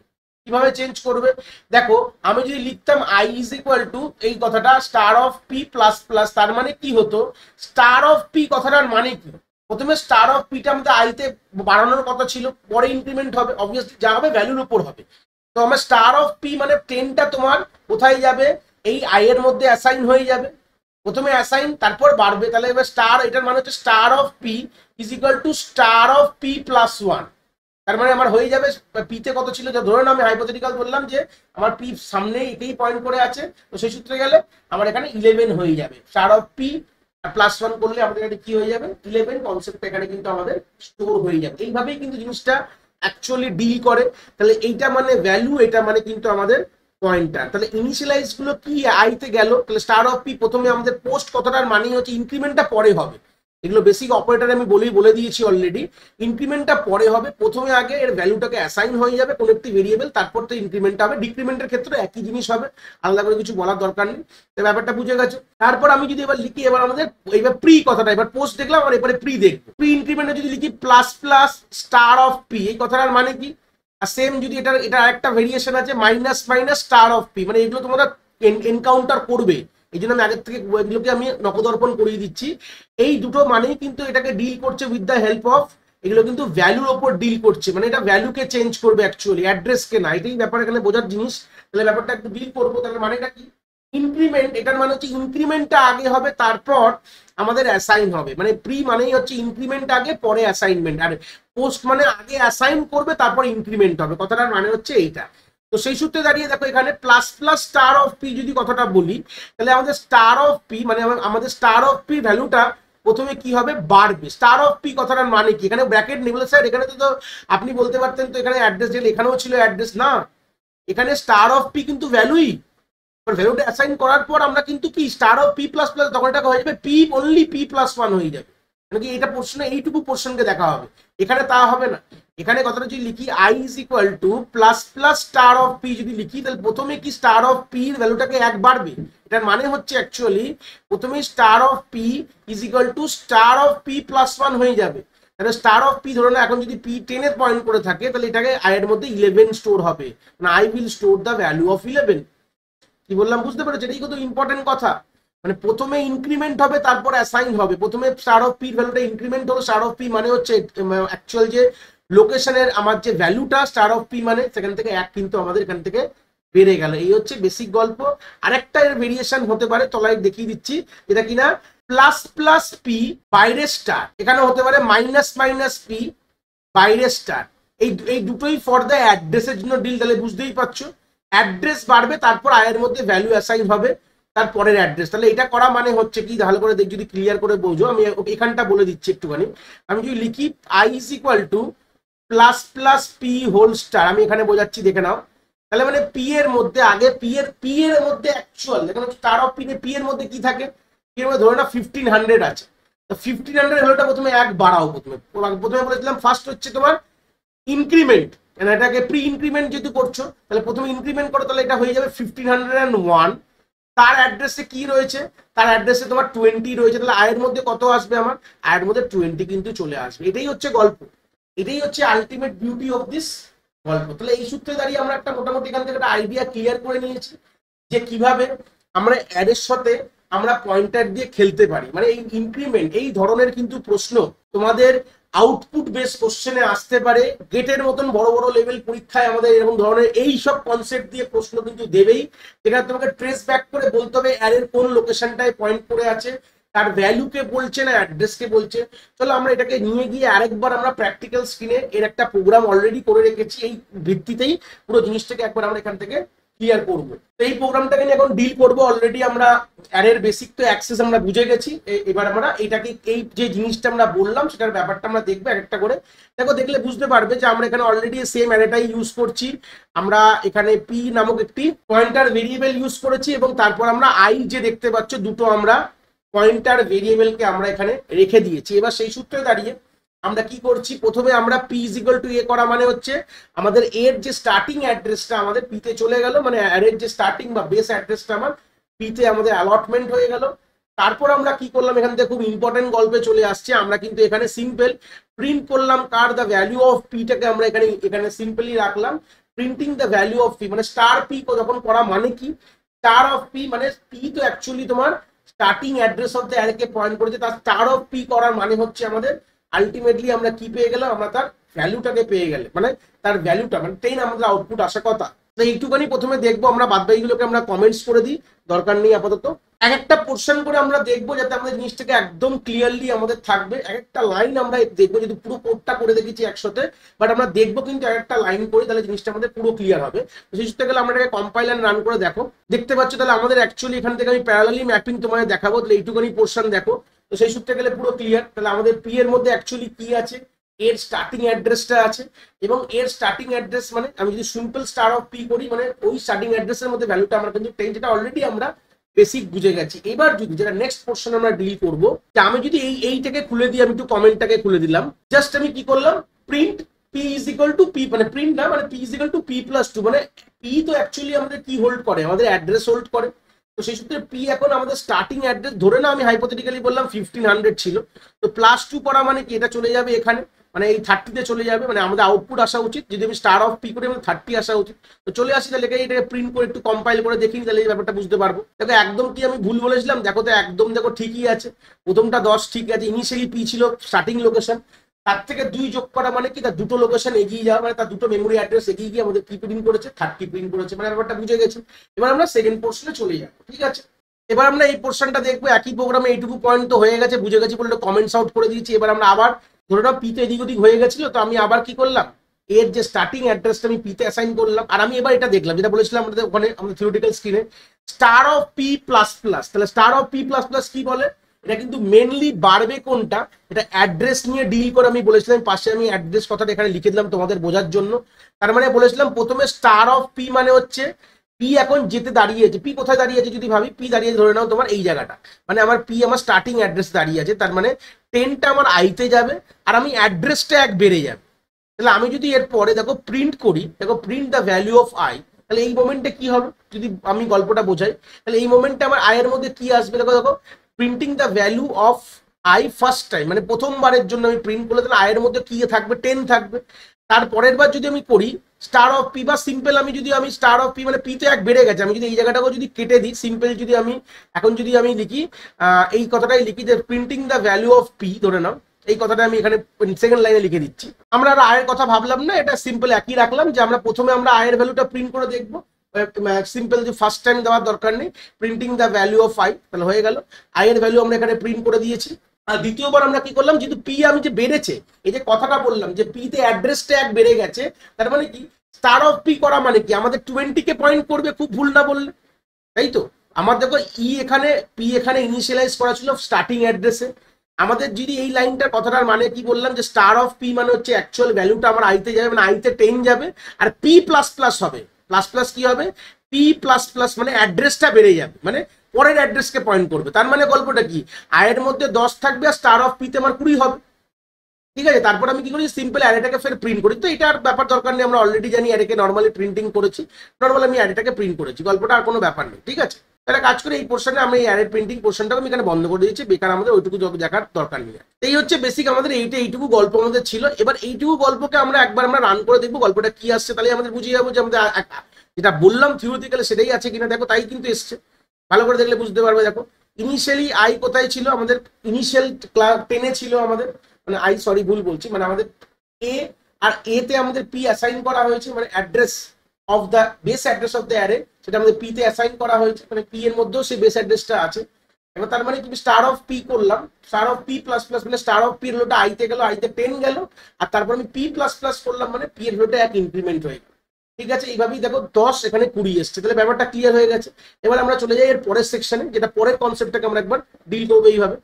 কিভাবে চেঞ্জ করবে দেখো, আমি যদি লিখতাম আই ইজ ইকুয়াল টু এই কথাটা star of P plus plus, তার মানে কি হতো, স্টার অফ পি কথাটার মানে কি, প্রথমে স্টার অফ পিটা আমাদের আইতে বাড়ানোর কথা ছিল, পরে ইনক্রিমেন্ট হবে, অবভিয়াসলি যা হবে ভ্যালুর উপর হবে। তো আমার স্টার অফ পি মানে 10টা তোমার কোথায় যাবে, এই আই এর মধ্যে অ্যাসাইন হয়ে যাবে, প্রথমে অ্যাসাইন তারপর বাড়বে। তাহলে এবার স্টার, এটার মানে হচ্ছে star of P is equal to star of P plus 1। তার মানে আমার হয়ে যাবে পিতে কত ছিল, যা ধরুন আমি হাইপোথেটিক্যাল বললাম যে আমার পি সামনে এটাই পয়েন্ট করে আছে, তো সেই সূত্রে গেলে আমার এখানে 11 হয়ে যাবে। স্টার অফ পি +1 করলে আমাদের এখানে কি হয়ে যাবে 11, কনসেপ্ট এখানে কিন্তু আমাদের স্টোর হয়ে যাবে। এইভাবেই কিন্তু জিনিসটা অ্যাকচুয়ালি ডিল করে। তাহলে এইটা মানে ভ্যালু, এটা মানে কিন্তু আমাদের পয়েন্টার। তাহলে ইনিশিয়ালাইজ গুলো কি আইতে গেল, তাহলে স্টার অফ পি প্রথমে আমাদের পোস্ট কতটার মানে হচ্ছে ইনক্রিমেন্টটা পরে হবে, এগুলো বেসিক অপারেটর আমি বলে দিয়েছি অলরেডি। ইনক্রিমেন্টটা পরে হবে, প্রথমে আগে এর ভ্যালুটাকে অ্যাসাইন হয়ে যাবে কোন একটি ভেরিয়েবল, তারপর তো ইনক্রিমেন্ট হবে। ডিক্রিমেন্টের ক্ষেত্রে একই জিনিস হবে, আলাদা করে কিছু বলার দরকার নেই। তো ব্যাপারটা বুঝে গেছো। তারপর আমি যদি এবার লিখি, এবার আমাদের এবার প্রি কথাটা, এবার পোস্ট দেখলাম আর এবারে প্রি দেখবো। প্রি ইনক্রিমেন্টে যদি লিখি plus plus star of P, এই কথাটার মানে কি? আর সেম যদি এটা একটা ভেরিয়েশন আছে minus minus star of P, মানে এগুলো তোমরা এনকাউন্টার করবে, এই জন্য আমি আগের থেকে এগুলোকে আমি নকদর্পণ করিয়ে দিচ্ছি। এই দুটো মানেই কিন্তু এটাকে ডিল করছে উইথ দ্য হেল্প অফ, এগুলো কিন্তু ভ্যালুর ওপর ডিল করছে, মানে এটা ভ্যালুকে চেঞ্জ করবে অ্যাকচুয়ালি, অ্যাড্রেসকে না। এটাই ব্যাপার এখানে বোঝার জিনিস। তাহলে ব্যাপারটা একটু ডিল করবো। তাহলে মানেটা কি? ইনক্রিমেন্ট, এটার মানে হচ্ছে ইনক্রিমেন্টটা আগে হবে তারপর আমাদের অ্যাসাইন হবে, মানে প্রি মানেই হচ্ছে ইনক্রিমেন্ট আগে পরে অ্যাসাইনমেন্ট, আর পোস্ট মানে আগে অ্যাসাইন করবে তারপর ইনক্রিমেন্ট হবে, কথাটার মানে হচ্ছে এইটা। তো সেই সূত্রে দাঁড়িয়ে দেখো এখানে plus plus star of P যদি কথাটা বলি, তাহলে আমাদের স্টার অফ পি মানে আমাদের স্টার অফ পি ভ্যালুটা প্রথমে কি হবে বাড়বে। স্টার অফ পি কথাটার মানে কি? এখানে ব্র্যাকেট নেই বলে স্যার এখানে তো আপনি বলতে পারতেন তো এখানে অ্যাড্রেস দিলে, এখানেও ছিল অ্যাড্রেস, না এখানে স্টার অফ পি কিন্তু ভ্যালুই, ভ্যালুটা অ্যাসাইন করার পর আমরা কিন্তু কি star of P plus plus, তখন এটা হয়ে যাবে পি অনলি পি+1 হয়ে যাবে, মানে কি এটা পোর্শনে এইটুকু পোর্শনকে দেখা হবে। এখানে তা হবে না। এখানে কথাটা যদি লিখি I is equal to plus plus star of P যদি লিখি, তাহলে প্রথমে কি স্টার অফ পি এর ভ্যালুটাকে 1 বাড়বে। এটার মানে হচ্ছে অ্যাকচুয়ালি প্রথমে star of P is equal to star of পি+1 হয়ে যাবে। তাহলে স্টার অফ পি ধরুন এখন যদি পি 10 এর পয়েন্ট করে থাকে, তাহলে এটাকে আই এর মধ্যে 11 স্টোর হবে, মানে I will store the value of 11। কি বললাম বুঝতে পেরেছো? এটাই কিন্তু ইম্পর্টেন্ট কথা, মানে প্রথমে ইনক্রিমেন্ট হবে তারপর অ্যাসাইন হবে। প্রথমে স্টার অফ পি ভ্যালুটা ইনক্রিমেন্ট হলো, স্টার অফ পি মানে হচ্ছে অ্যাকচুয়াল যে লোকেশনের আমার যে ভ্যালুটা স্টার অফ পি মানে সেখান থেকে 1 কিন্তু আমাদের এখান থেকে বেড়ে গেল। এই হচ্ছে বেসিক গল্প। আরেকটা এর ভেরিয়েশন হতে পারে, তলায় দেখিয়ে দিচ্ছি, এটা কিনা প্লাস প্লাস পি বাইরে স্টার, এখানে হতে পারে মাইনাস মাইনাস পি বাইরে স্টার। এই দুটোই ফর দ্য অ্যাড্রেসের জন্য ডিল। তাহলে বুঝতেই পারছো অ্যাড্রেস বাড়বে তারপর আয়ের মধ্যে ভ্যালু অ্যাসাইন হবে তারপরের অ্যাড্রেস। তাহলে এটা করা মানে হচ্ছে কি, ভালো করে দেখ যদি ক্লিয়ার করে বোঝো, আমি এখানটা বলে দিচ্ছি একটুখানি। আমি যদি লিখি I is equal to plus plus P whole star, আমি এখানে বোঝাচ্ছি দেখে নাও। তাহলে মানে পি এর মধ্যে আগে পি এর মধ্যে অ্যাকচুয়াল এখানে স্টার অফ পি এর মধ্যে কি থাকে, পি এর মধ্যে ধরে না 1500 আছে, তো 1500 ভ্যালুটা প্রথমে 1 বাড়াও। প্রথমে বলেছিলাম ফার্স্ট হচ্ছে তোমার ইনক্রিমেন্ট, এটাকে প্রি ইনক্রিমেন্ট যেহেতু করছো তাহলে প্রথমে ইনক্রিমেন্ট করো, তাহলে এটা হয়ে যাবে 1501। তার অ্যাড্রেসে কি রয়েছে, তার অ্যাড্রেসে তোমার 20 রয়েছে, তাহলে আয়ের মধ্যে কত আসবে, আমার আয়ের মধ্যে 20 কিন্তু চলে আসবে। এটাই হচ্ছে গল্প, এটাই হচ্ছে আলটিমেট বিউটি অফ দিস গল্প। তাহলে এই সূত্রে দাঁড়িয়ে আমরা একটা মোটামুটি এখান থেকে একটা আইডিয়া ক্লিয়ার করে নিয়েছি যে কিভাবে আমরা অ্যারের সাথে আমরা পয়েন্টার দিয়ে খেলতে পারি। মানে এই ইনক্রিমেন্ট এই ধরনের কিন্তু প্রশ্ন তোমাদের আউটপুট বেস কোশ্চেনে আসতে পারে, গেটের মতন বড় বড় লেভেল পরীক্ষায় আমাদের এরকম ধরনের এই সব কনসেপ্ট দিয়ে প্রশ্ন কিন্তু দেবেই, যেখানে তোমাকে ট্রেস ব্যাক করে বলতে হবে অ্যারের কোন লোকেশনটায় পয়েন্ট করে আছে, তার ভ্যালুকে বলছে না অ্যাড্রেসকে বলছে। চলো আমরা এটাকে নিয়ে গিয়ে আরেকবার আমরা প্র্যাকটিক্যাল স্ক্রিনে এর একটা প্রোগ্রাম অলরেডি করে রেখেছি, এই ভিত্তিতেই পুরো জিনিসটাকে একবার আমরা এখান থেকে ক্লিয়ার করবো। এই প্রোগ্রামটাকে নিয়ে এখন ডিল করবো। অলরেডি আমরা অ্যারের বেসিক তো অ্যাক্সেস আমরা বুঝে গেছি, এবার আমরা এটাকে এই যে জিনিসটা আমরা বললাম সেটার ব্যাপারটা আমরা দেখবো একটা করে। দেখো দেখলে বুঝতে পারবে যে আমরা এখানে অলরেডি সেম অ্যারেটাই ইউজ করছি। আমরা এখানে পি নামক একটি পয়েন্টার ভেরিয়েবল ইউজ করেছি এবং তারপর আমরা আই যে দেখতে পাচ্ছ দুটো আমরা পয়েন্টার ভেরিয়েবলকে আমরা এখানে রেখে দিয়েছি। এবার সেই সূত্রে দাঁড়িয়ে আমরা কি করছি, প্রথমে আমরা পি ইজ ইকুয়াল টু এ করা মানে হচ্ছে আমাদের এর যে স্টার্টিং অ্যাড্রেসটা আমাদের পিতে চলে গেল, মানে অ্যারের যে স্টার্টিং বা বেস অ্যাড্রেসটা আমার পিতে আমাদের অ্যালটমেন্ট হয়ে গেল। তারপর আমরা কি করলাম, এখান থেকে খুব ইম্পর্টেন্ট গল্পে চলে আসছে, আমরা কিন্তু এখানে সিম্পল প্রিন্ট করলাম কার দ্য ভ্যালু অফ পিটাকে আমরা এখানে সিম্পলি রাখলাম printing the value of P, মানে স্টার পি যখন করা মানে কি, স্টার অফ পি মানে পি তো অ্যাকচুয়ালি তোমার স্টার্টিং অ্যাড্রেস অফ দ্য অ্যারেকে পয়েন্ট করেছে, তার স্টার অফ পি করার মানে হচ্ছে আমাদের আলটিমেটলি আমরা কি পেয়ে গেলাম, আমরা তার ভ্যালুটাকে পেয়ে গেলে, মানে তার ভ্যালুটা মানে 10 আমাদের আউটপুট আসার কথা। তো এইটুখানি প্রথমে দেখবো আমরা, বাদ বাকিগুলোকে আমরা কমেন্টস করে দিই, দরকার নেই আপাতত। এক একটা পোর্শন করে আমরা দেখবো যাতে আমাদের জিনিসটাকে একদম ক্লিয়ারলি আমাদের থাকবে। এক একটা লাইন আমরা দেখবো, যদি পুরো কোডটা করে দেখেছি একসাথে, বাট আমরা দেখবো কিন্তু এক একটা লাইন করে, তাহলে জিনিসটা আমাদের পুরো ক্লিয়ার হবে। তো সেই সূত্রে গেলে আমরা এটাকে কম্পাইল এন্ড রান করে দেখো, দেখতে পাচ্ছ তাহলে আমাদের অ্যাকচুয়ালি এখান থেকে আমি প্যারালালি ম্যাপিং তোমাদের দেখাবো। তাহলে এইটুখানি পোর্শন দেখো, তো সেই সূত্রে গেলে পুরো ক্লিয়ার। তাহলে আমাদের পি এর মধ্যে অ্যাকচুয়ালি কি আছে, এর স্টার্টিং অ্যাড্রেসটা আছে, এবং এর স্টার্টিং অ্যাড্রেস মানে আমি যদি সিম্পল স্টার অফ পি করি, মানে ওই স্টার্টিং অ্যাড্রেসের মধ্যে ভ্যালুটা আমরা কিন্তু 10, যেটা অলরেডি আমরা বেসিক বুঝে গেছি। এবার যদি যেটা নেক্সট পোর্শন আমরা ডিল করবো, যে আমি যদি এইটাকে খুলে দিই, আমি একটু কমেন্টটাকে খুলে দিলাম, জাস্ট আমি কি করলাম, print P is equal to P, মানে প্রিন্ট না, মানে P is equal to P plus 2, মানে পি তো অ্যাকচুয়ালি আমাদের কি হোল্ড করে, আমাদের অ্যাড্রেস হোল্ড করে। তো সেই সূত্রে পি এখন আমাদের স্টার্টিং অ্যাড্রেস, ধরে না আমি হাইপোথেটিক্যালি বললাম 1500 ছিল, তো +2 করা মানে কি, এটা চলে যাবে এখানে, মানে এই 30-তে চলে যাবে, মানে আমাদের আউটপুট আসা উচিত, যদি আমি স্টার অফ পি করি আমাদের 30 আসা উচিত। তো চলে আসি, তাহলে এটাকে প্রিন্ট করে একটু কম্পাইল করে দেখি, তাহলে এই ব্যাপারটা বুঝতে পারবো। দেখো একদম কি আমি ভুল বলেছিলাম, দেখো তো একদম দেখো ঠিকই আছে, প্রথমটা 10 ঠিক আছে, ইনিশিয়ালি পি ছিল স্টার্টিং লোকেশন, তার থেকে 2 যোগ করা মানে কি, তার দুটো লোকেশন এগিয়ে যাওয়া, মানে তার দুটো মেমোরি অ্যাড্রেস এগিয়ে গিয়ে আমাদের কি প্রিন্ট করেছে, 30 প্রিন্ট করেছে, মানে ব্যাপারটা বুঝে গেছি। এবার আমরা সেকেন্ড পোর্শনে চলে যাবো, ঠিক আছে। এবার আমরা এই পোর্শনটা দেখবো, একই প্রোগ্রামে এইটুকু পয়েন্ট তো হয়ে গেছে, বুঝে গেছি বলে কমেন্টস আউট করে দিয়েছি। এবার আমরা আবার ধরে নাও পিতে এদিক ওদিক হয়ে গেছিল, তো আমি আবার কি করলাম, এর যে স্টার্টিং অ্যাড্রেসটা আমি পিতে অ্যাসাইন করলাম, আর আমি এবার এটা দেখলাম যেটা বলেছিলাম আমাদের ওখানে আমাদের থিওরিটিক্যাল স্ক্রিনে, star of P plus plus. তাহলে star of P plus plus কি বলে, এটা কিন্তু মেনলি বাড়বে কোনটা, এটা অ্যাড্রেস নিয়ে ডিল করে। আমি বলেছিলাম পাশে আমি অ্যাড্রেস কথাটা এখানে লিখে দিলাম তোমাদের বোঝার জন্য। তার মানে বলেছিলাম প্রথমে স্টার অফ পি মানে হচ্ছে পি এখন যেতে দাঁড়িয়েছে, পি কোথায় দাঁড়িয়েছে যদি ভাবি, পি দাঁড়িয়ে ধরে নাও তোমার এই জায়গাটা, মানে আমার পি আমার স্টার্টিং অ্যাড্রেস দাঁড়িয়ে আছে, তার মানে 10টা আমার আইতে যাবে, আর আমি অ্যাড্রেসটা 1 বেড়ে যাবে। তাহলে আমি যদি এর পরে দেখো প্রিন্ট করি, দেখো print the value of I, তাহলে এই মোমেন্টে কি হবে যদি আমি গল্পটা বোঝাই, তাহলে এই মোমেন্টে আমার আই এর মধ্যে কি আসবে, দেখো দেখো printing the value of I first time, মানে প্রথমবারের জন্য আমি প্রিন্ট করলে, তাহলে আয়ের মধ্যে কি থাকবে, 10 থাকবে। তারপরের বার যদি আমি করি স্টার অফ পি, বা সিম্পল আমি যদি আমি স্টার অফ পি মানে পি তো 1 বেড়ে গেছে, আমি যদি এই জায়গাটাকে যদি কেটে দিই, সিম্পল যদি আমি এখন যদি আমি লিখি এই কথাটাই লিখি যে printing the value of P, ধরে নাও এই কথাটা আমি এখানে সেকেন্ড লাইনে লিখে দিচ্ছি। আমরা আর আয়ের কথা ভাবলাম না, এটা সিম্পল একই রাখলাম, যে আমরা প্রথমে আমরা আয়ের ভ্যালুটা প্রিন্ট করে দেখবো, সিম্পল যে ফার্স্ট টাইম দেওয়ার দরকার নেই, printing the value of I, তাহলে হয়ে গেল, আয়ের ভ্যালু আমরা এখানে প্রিন্ট করে দিয়েছি। আর দ্বিতীয়বার আমরা কি করলাম, যেহেতু পি আমি যে বেড়েছে, এই যে কথাটা বললাম যে পি তে অ্যাড্রেসটা 1 বেড়ে গেছে, তার মানে কি স্টার অফ পি করা মানে কি আমাদের 20 কে পয়েন্ট করবে, খুব ভুল না বললে, তাই তো। আমার দেখো ই এখানে পি এখানে ইনিশিয়ালাইজ করা ছিল স্টার্টিং অ্যাড্রেসে, আমাদের যদি এই লাইনটার কথাটার মানে কি বললাম, যে স্টার অফ পি মানে হচ্ছে অ্যাকচুয়াল ভ্যালুটা আমার আইতে যাবে, মানে আইতে 10 যাবে, আর পি প্লাস প্লাস হবে, প্লাস প্লাস কি হবে, পি প্লাস প্লাস মানে অ্যাড্রেসটা বেড়ে যাবে, মানে পরের অ্যাড্রেসকে পয়েন্ট করবে। তার মানে গল্পটা কি, আয়ের মধ্যে 10 থাকবে আর স্টার অফ পিতে আমার 20 হবে, ঠিক আছে। তারপর আমি কি করি, সিম্পল অ্যারেটাকে ফের প্রিন্ট করি, তো এটার ব্যাপার দরকার নেই, আমরা অলরেডি জানি অ্যারেকে নর্মালি প্রিন্টিং করেছি, নর্মালি আমি অ্যারেটাকে প্রিন্ট করেছি, গল্পটা আর কোনো ব্যাপার নেই, ঠিক আছে। তাহলে কাজ করে এই পোর্শনে আমি এই অ্যারে প্রিন্টিং পোর্শনটাকে আমি এখানে বন্ধ করে দিয়েছি, বেকার আমাদের ওইটুকু দেখার দরকার নেই। এই হচ্ছে বেসিক আমাদের এইটুকু গল্প আমাদের ছিল। এবার এইটুকু গল্পকে আমরা একবার আমরা রান করে দেখবো গল্পটা কি আসছে, তাহলে আমাদের বুঝে যাবো যে আমাদের যেটা বললাম থিওরিটিক্যালি সেটাই আছে কিনা। দেখো তাই কিন্তু এসছে, ভালো করে দেখলে বুঝতে পারবে। দেখো ইনিশিয়ালি আই কোথায় ছিল, আমাদের ইনিশিয়াল 10-এ ছিল আমাদের, মানে আই সরি ভুল বলছি, মানে আমাদের এ, আর এ তে আমাদের পি অ্যাসাইন করা হয়েছে, মানে address of the base address of the array, সেটা আমাদের পি তে অ্যাসাইন করা হয়েছে, মানে পি এর মধ্যেও সেই বেস অ্যাড্রেসটা আছে। এবার তার মানে কি স্টার অফ পি করলাম, star of P plus plus মানে স্টার অফ পি এর ভ্যালুটা আইতে গেল, আইতে 10 গেল, আর তারপর আমি পি প্লাস প্লাস করলাম, মানে পি এর ভ্যালুটা 1 ইনক্রিমেন্ট হয়ে গেল, ঠিক আছে। এইভাবেই দেখো 10 এখানে 20 এসছে, তাহলে ব্যাপারটা ক্লিয়ার হয়ে গেছে। এবার আমরা চলে যাই এর পরের সেকশনে, যেটা পরের কনসেপ্টটাকে আমরা একবার ডিল করবো এইভাবে।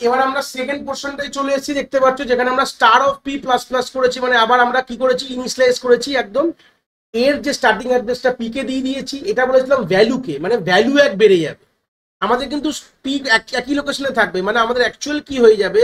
এবার আমরা সেকেন্ড পোর্শনটাই চলে এসেছি, দেখতে পাচ্ছ, যেখানে আমরা star of P plus plus করেছি, মানে আবার আমরা কি করেছি, ইনিশিয়ালাইজ করেছি একদম এর যে স্টার্টিং অ্যাড্রেসটা পি কে দিয়ে দিয়েছি, এটা বলেছিলাম ভ্যালুকে, মানে ভ্যালু 1 বেড়ে যাবে, আমাদের কিন্তু পি একই লোকেশনে থাকবে, মানে আমাদের অ্যাকচুয়াল কি হয়ে যাবে,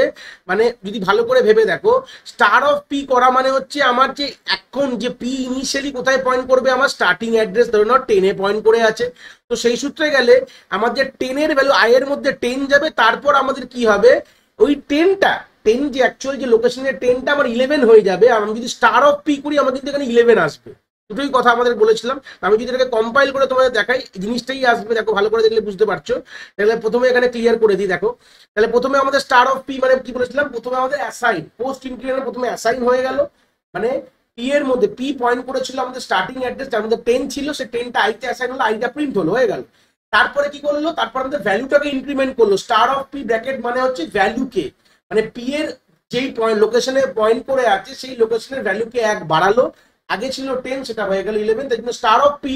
মানে যদি ভালো করে ভেবে দেখো, স্টার অফ পি করা মানে হচ্ছে আমার যে এখন যে পি ইনিশিয়ালি কোথায় পয়েন্ট করবে, আমার স্টার্টিং অ্যাড্রেস ধরে নাও 10-এ পয়েন্ট করে আছে, তো সেই সূত্রে গেলে আমার যে 10-এর ভ্যালু আই এর মধ্যে 10 যাবে, তারপর আমাদের কি হবে, ওই 10 যে অ্যাকচুয়াল যে লোকেশনের 10টা আমার 11 হয়ে যাবে, আর আমি যদি স্টার অফ পি করি আমাদের কিন্তু এখানে 11 আসবে, দুটোই কথা আমাদের বলেছিলাম। আমি যদি এটাকে কম্পাইল করে তোমাদের দেখাই, জিনিসটাই আসবে, দেখো ভালো করে দেখলে বুঝতে পারছো। তাহলে প্রথমে এখানে ক্লিয়ার করে দিই, দেখো তাহলে প্রথমে আমাদের স্টার অফ পি মানে কি বলেছিলাম, প্রথমে আমাদের অ্যাসাইন পোস্ট ইনক্রিমেন্ট প্রথমে অ্যাসাইন হয়ে গেল, মানে পি এর মধ্যে পি পয়েন্ট করেছিল আমাদের স্টার্টিং অ্যাড্রেস, যার মধ্যে 10 ছিল, সে 10টা আইতে অ্যাসাইন হলো, আইটা প্রিন্ট হলো, হয়ে গেল। তারপরে কি করলো, তারপর আমাদের ভ্যালুটাকে ইনক্রিমেন্ট করলো। স্টার অফ পি ব্র্যাকেট মানে হচ্ছে ভ্যালুকে, মানে পি এর যেই পয়েন্ট লোকেশনে পয়েন্ট করে আছে সেই লোকেশনের ভ্যালুকে 1 বাড়ালো। আগে ছিল 10, সেটা হয়ে গেল 11। তাই জন্য স্টার অফ পি,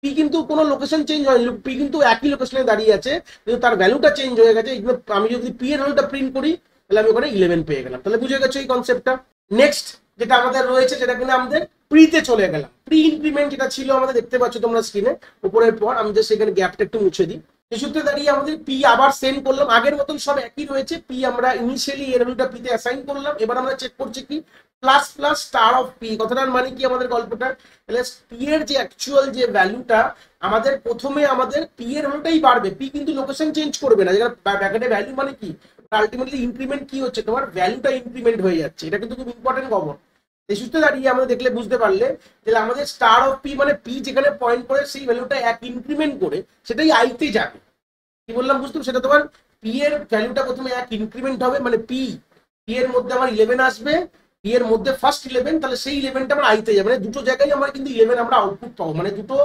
পি কিন্তু কোনো লোকেশন চেঞ্জ হয়নি, পি কিন্তু একই লোকেশনে দাঁড়িয়ে আছে, কিন্তু তার ভ্যালুটা চেঞ্জ হয়ে গেছে। এইগুলো আমি যদি পি এর ভ্যালুটা প্রিন্ট করি তাহলে আমি ওখানে 11 পেয়ে গেলাম। তাহলে বুঝে গেছো এই কনসেপ্টটা। নেক্সট যেটা আমাদের রয়েছে সেটা কিনা আমাদের প্রিতে চলে গেলাম। প্রি ইনক্রিমেন্ট যেটা ছিল আমাদের, দেখতে পাচ্ছ তোমরা স্ক্রিনে উপরের পর, আমি জাস্ট সেখানে গ্যাপটা একটু মুছে দিই। সেই সূত্রে দাঁড়িয়ে আমাদের পি আবার সেন্ড করলাম, আগের মতন সব একই রয়েছে। পি আমরা ইনিশিয়ালি এর ভ্যালুটা পিতে অ্যাসাইন করলাম, এবার আমরা চেক করছি কি plus plus star of P. কথাটার মানে কি আমাদের গল্পটা, তাহলে পি এর যে অ্যাকচুয়াল যে ভ্যালুটা আমাদের প্রথমে আমাদের পি এর ভ্যালুটাই বাড়বে, পি কিন্তু লোকেশন চেঞ্জ করবে না। যেটা ব্র্যাকেটে ভ্যালু মানে কি, আলটিমেটলি ইনক্রিমেন্ট কি হচ্ছে, তোমার ভ্যালুটা ইনক্রিমেন্ট হয়ে যাচ্ছে। এটা কিন্তু খুব ইম্পর্টেন্ট খবর। এই সূত্রে দাঁড়িয়ে আমরা দেখলে বুঝতে পারলে তাহলে আমাদের স্টার অফ পি মানে পি যেখানে পয়েন্ট করে সেই ভ্যালুটা 1 ইনক্রিমেন্ট করে সেটাই আইতে যাবে। কি বললাম বুঝতে, সেটা তোমার পি এর ভ্যালুটা প্রথমে 1 ইনক্রিমেন্ট হবে, মানে পি এর মধ্যে আমার 11 আসবে, পি এর মধ্যে ফার্স্ট 11, তাহলে সেই 11টা আমার আইতে যাবে। মানে দুটো জায়গায় আমার কিন্তু 11 আমরা আউটপুট পাবো, মানে দুটো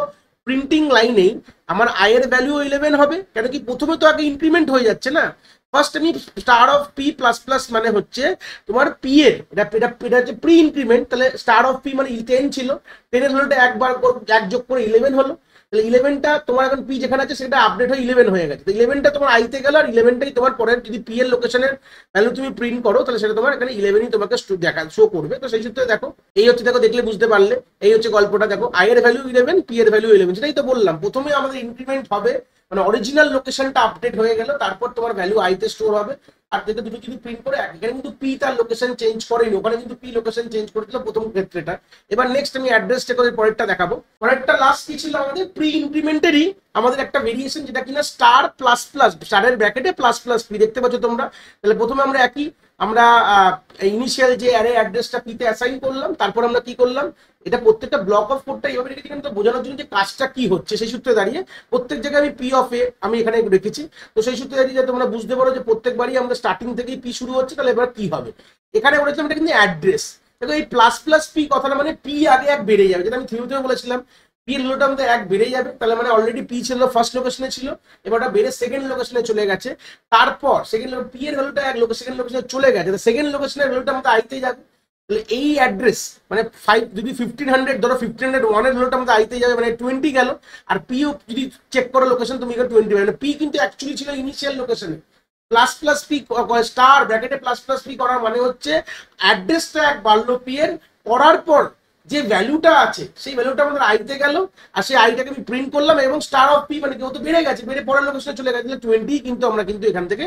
প্রিন্টিং লাইনেই আমার আয়ের ভ্যালু 11 হবে। কেন কি প্রথমে তো আগে ইনক্রিমেন্ট হয়ে যাচ্ছে না। ফার্স্ট আমি star of P plus plus মানে হচ্ছে তোমার পি এর এটা হচ্ছে প্রি ইনক্রিমেন্ট। তাহলে স্টার অফ পি মানে 10 ছিল, 10 এর ভ্যালুটা একবার 1 যোগ করে 11 হলো। তাহলে 11টা তোমার এখন পি যেখানে আছে সেটা আপডেট হয়ে 11 হয়ে গেছে। তো 11টা তোমার আইতে গেল, আর 11টাই তোমার পরের যদি পি এর লোকেশনের ভ্যালু তুমি প্রিন্ট করো তাহলে সেটা তোমার এখানে 11ই তোমাকে শো করবে। তো সেই সূত্রে দেখো এই হচ্ছে, দেখো দেখলে বুঝতে পারলে এই হচ্ছে গল্পটা। দেখো আয়ের ভ্যালু 11, পি এর ভ্যালু 11, সেটাই তো বললাম। প্রথমে আমাদের ইনক্রিমেন্ট হবে, মানে অরিজিনাল লোকেশনটা আপডেট হয়ে গেল, তারপর তোমার ভ্যালু আইতে স্টোর হবে। আর দেখে দুটো যদি প্রিন্ট করে, এখানে কিন্তু পি তার লোকেশন চেঞ্জ করেনি, ওখানে কিন্তু পি লোকেশন চেঞ্জ করেছিল প্রথম ক্ষেত্রেটা। এবার নেক্সট আমি অ্যাড্রেসটা করে পরেরটা দেখাবো। পরেরটা লাস্ট কি ছিল আমাদের প্রি ইনক্রিমেন্টেরই আমাদের একটা ভেরিয়েশন, যেটা কিনা স্টার প্লাস প্লাস, স্টারের ব্র্যাকেটে প্লাস প্লাস পি, দেখতে পাচ্ছ তোমরা। তাহলে প্রথমে আমরা আমরা ইনিশিয়াল যে অ্যারে অ্যাড্রেসটা পিতে অ্যাসাইন করলাম, তারপর আমরা কি করলাম, এটা প্রত্যেকটা ব্লক অফ কোডটা এইভাবে রেখেছি কিন্তু বোঝানোর জন্য যে কাজটা কি হচ্ছে। সেই সূত্রে দাঁড়িয়ে প্রত্যেক জায়গায় আমি পি অফ এ আমি এখানে রেখেছি। তো সেই সূত্রে দাঁড়িয়ে যাতে তোমরা বুঝতে পারো যে প্রত্যেকবারই আমরা স্টার্টিং থেকেই পি শুরু হচ্ছে, তাহলে এবার কি হবে। এখানে বলেছিলাম এটা কিন্তু অ্যাড্রেস। দেখো এই প্লাস প্লাস পি কথাটা মানে পি আগে 1 বেড়ে যাবে, যেটা আমি থিওরিতেও বলেছিলাম। পি এর ভ্যালুটা আমাদের 1 বেড়ে যাবে, তাহলে মানে অলরেডি পি ছিল ফার্স্ট লোকেশনে ছিল, এবার ওটা বেড়ে সেকেন্ড লোকেশনে চলে গেছে। তারপর সেকেন্ড পি এর ভ্যালুটা 1 সেকেন্ড লোকেশনে চলে গেছে, চলে লোকেশনের ভ্যালুটা আমাদের আইতে যাবে। তাহলে এই অ্যাড্রেস মানে 5 যদি 1500 ধরো 1501 এর ভ্যালুটা আমাদের আইতে যাবে, মানে 20 গেল। আর পিও যদি চেক করো লোকেশন তুমি এখানে 20 মানে পি কিন্তু অ্যাকচুয়ালি ছিল ইনিশিয়াল লোকেশনে। প্লাস প্লাস পি স্টার ব্র্যাকেটে প্লাস প্লাস পি করার মানে হচ্ছে অ্যাড্রেসটা 1 বাড়লো পি এর, করার পর যে ভ্যালুটা আছে সেই ভ্যালুটা আমাদের আইতে গেল, আর সেই আইটাকে আমি প্রিন্ট করলাম, এবং স্টার অফ পি মানে কেউ তো বেড়ে গেছে, বেড়ে পরের লোকেশনে চলে গেছে, 20 কিন্তু আমরা কিন্তু এখান থেকে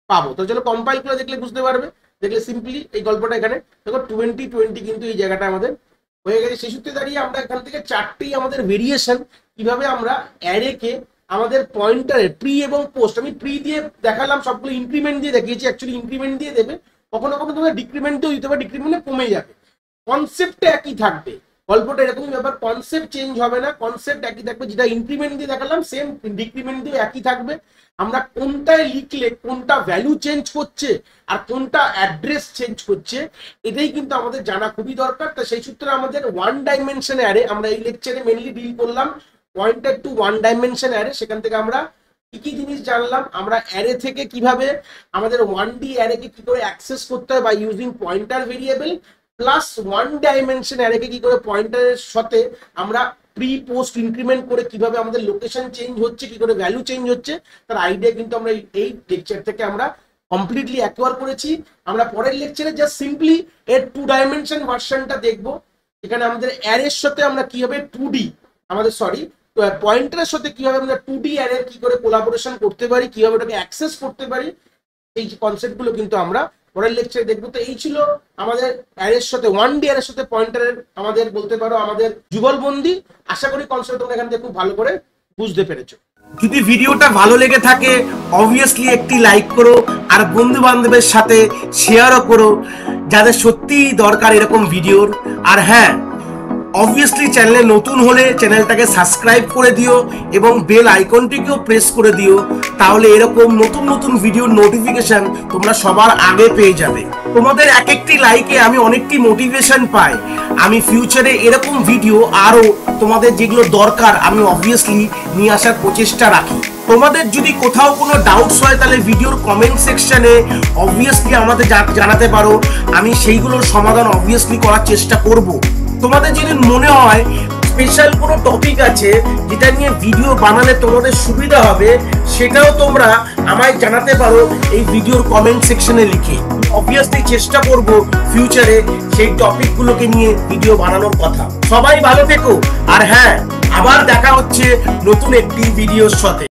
পাবো। তো চলো কম্পাইল করে দেখলে বুঝতে পারবে। দেখলে সিম্পলি এই গল্পটা এখানে দেখো 20 কিন্তু এই জায়গাটা আমাদের হয়ে গেছে। সেই সূত্রে দাঁড়িয়ে আমরা এখান থেকে 4টি আমাদের ভেরিয়েশন কিভাবে আমরা অ্যারেকে আমাদের পয়েন্টারে প্রি এবং পোস্ট, আমি প্রি দিয়ে দেখালাম, সবগুলো ইনক্রিমেন্ট দিয়ে দেখিয়েছি, অ্যাকচুয়ালি ইনক্রিমেন্ট দিয়ে দেবে, কখনো কখনো তোমার ডিক্রিমেন্টও দিতে পারে, ডিক্রিমেন্টে কমে যাবে, কনসেপ্টটা একই থাকবে। গল্পটা এরকমই ব্যাপার, কনসেপ্ট চেঞ্জ হবে না, কনসেপ্ট একই থাকবে। যেটা ইনক্রিমেন্ট দিয়ে দেখালাম সেম ডিক্রিমেন্ট দিয়ে একই থাকবে। আমরা কোনটায় লিখলে কোনটা ভ্যালু চেঞ্জ করছে আর কোনটা অ্যাড্রেস চেঞ্জ করছে এটাই কিন্তু আমাদের জানা খুবই দরকার। তো সেই সূত্রে আমাদের 1 ডাইমেনশন অ্যারে আমরা এই লেকচারে মেনলি ডিল করলাম, পয়েন্টার টু 1 ডাইমেনশন অ্যারে। সেখান থেকে আমরা কি কি জিনিস জানলাম, আমরা অ্যারে থেকে কিভাবে আমাদের 1D অ্যারেকে কি করে অ্যাক্সেস করতে হয় by using pointer variable, plus 1 dimension অ্যারেকে কি করে পয়েন্টারের সাথে আমরা প্রি পোস্ট ইনক্রিমেন্ট করে কিভাবে আমাদের লোকেশন চেঞ্জ হচ্ছে, কি করে ভ্যালু চেঞ্জ হচ্ছে, তার আইডিয়া কিন্তু আমরা এই লেকচার থেকে আমরা কমপ্লিটলি অ্যাকোয়ার করেছি। আমরা পরের লেকচারে জাস্ট সিম্পলি এর 2 ডাইমেনশন ভার্সনটা দেখবো। এখানে আমাদের অ্যারের সাথে আমরা কিভাবে 2D আমাদের পয়েন্টারের সাথে কিভাবে আমরা 2D অ্যারে কি করে কোলাবোরেশন করতে পারি, কিভাবে ওটাকে অ্যাক্সেস করতে পারি, এই কনসেপ্টগুলো কিন্তু আমরা পরের লেকচারে দেখবো। তো এই ছিল আমাদের অ্যারের সাথে 1D অ্যারের সাথে পয়েন্টারের আমাদের বলতে পারো আমাদের যুগলবন্দি। আশা করি কনসেপ্ট তোমরা এখান থেকে খুব ভালো করে বুঝতে পেরেছো। যদি ভিডিওটা ভালো লেগে থাকে অবভিয়াসলি একটি লাইক করো, আর বন্ধু বান্ধবের সাথে শেয়ারও করো যাদের সত্যিই দরকার এরকম ভিডিওর। আর হ্যাঁ, অবভিয়াসলি চ্যানেলে নতুন হলে চ্যানেলটাকে সাবস্ক্রাইব করে দিও এবং বেল আইকনটিকেও প্রেস করে দিও, তাহলে এরকম নতুন নতুন ভিডিওর নোটিফিকেশন তোমরা সবার আগে পেয়ে যাবে। তোমাদের এক একটি লাইকে আমি অনেকটি মোটিভেশন পাই, আমি ফিউচারে এরকম ভিডিও আরো তোমাদের যেগুলো দরকার আমি অবভিয়াসলি নিয়ে আসার প্রচেষ্টা রাখি। তোমাদের যদি কোথাও কোনো ডাউটস হয় তাহলে ভিডিওর কমেন্ট সেকশনে অবভিয়াসলি আমাদের জানাতে পারো, আমি সেইগুলোর সমাধান অবভিয়াসলি করার চেষ্টা করব। তোমাদের যদি মনে হয় স্পেশাল কোনো টপিক আছে যেটা নিয়ে ভিডিও বানালে তোমাদের সুবিধা হবে, সেটাও তোমরা আমায় জানাতে পারো এই ভিডিওর কমেন্ট সেকশনে লিখে। অবভিয়াসলি চেষ্টা করব ফিউচারে সেই টপিকগুলোকে নিয়ে ভিডিও বানানোর কথা। সবাই ভালো থেকো, আর হ্যাঁ, আবার দেখা হচ্ছে নতুন একটি ভিডিওর সাথে।